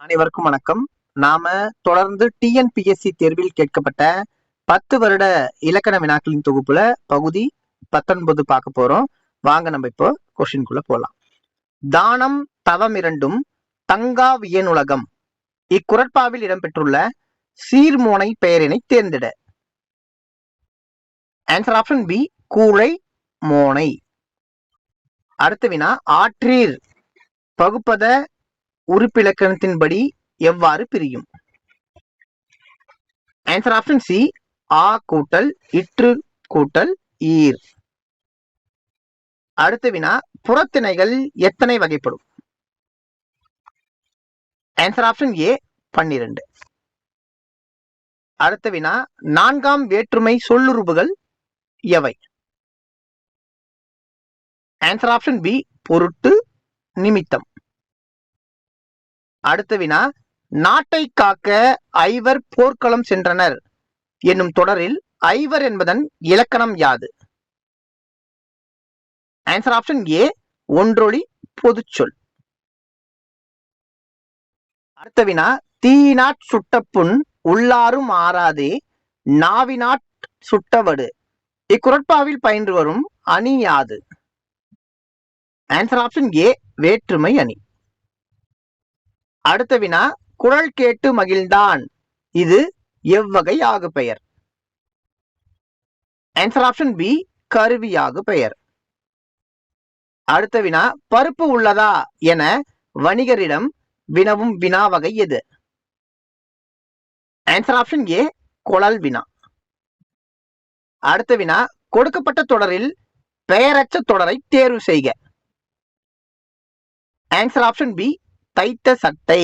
அனைவருக்கும் வணக்கம். நாம தொடர்ந்து டிஎன்பிஎஸ்சி தேர்வில் கேட்கப்பட்ட 10 வருட இலக்கண வினாக்களின் தொகுப்புல பகுதி 19 பார்க்க போறோம். வாங்க நம்ம இப்போ கொஸ்டின்குள்ள போலாம். தானம் தவம் இரண்டும் தங்கா வியனுலகம் இக்குறட்பாவில் இடம்பெற்றுள்ள சீர்மோனை பெயரினை தேர்ந்திட. ஆன்சர் ஆப்ஷன் பி, கூழை மோனை. அடுத்த வினா, ஆற்றீர் பகுப்பத உறுப்பிலக்கணத்தின்படி எவ்வாறு பிரியும்? ஆன்சர் ஆப்ஷன் சி, ஆ கூட்டல் இற்று கூட்டல் ஈர். அடுத்த வினா, புறத்திணைகள் எத்தனை வகைப்படும்? ஆன்சர் ஆப்ஷன் ஏ, 12. அடுத்த வினா, நான்காம் வேற்றுமை சொல்லுறுப்புகள் எவை? ஆன்சர் ஆப்ஷன் பி, பொருட்டு நிமித்தம். அடுத்த வினா, நாட்டை காக்க ஐவர் போர்க்களம் சென்றனர் என்னும் தொடரில் ஐவர் என்பதன் இலக்கணம் யாது? ஆன்சர் ஆப்ஷன் ஏ, ஒன்றொளி பொதுச்சொல். அடுத்த வினா, தீயினாற் சுட்டப்புண் உள்ளாரும் ஆறாதே நாவினாற் சுட்டவடு இக்குறட்பாவில் பயின்று வரும் அணி யாது? ஆன்சர் ஆப்ஷன் ஏ, வேற்றுமை அணி. அடுத்த வினா, குரல் கேட்டு மகிழ்ந்தான் இது எவ்வகை ஆகு பெயர்? ஆன்சர் ஆப்ஷன் பி, கருவியாகு பெயர். அடுத்த வினா, பருப்பு உள்ளதா என வணிகரிடம் வினவும் வினா வகை எது? ஆன்சர் ஆப்ஷன் ஏ, குழல் வினா. அடுத்த வினா, கொடுக்கப்பட்ட தொடரில் பெயரற்ற தொடரை தேர்வு செய்க. ஆன்சர் ஆப்ஷன் பி, தைத்த சட்டை.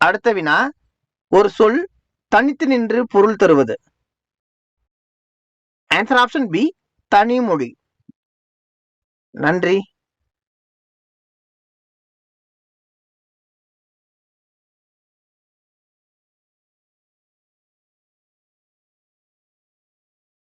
அடுத்த வினா, ஒரு சொல் தனித்து நின்று பொருள் தருவது. ஆன்சர் ஆப்ஷன் பி, தனிமொழி. நன்றி.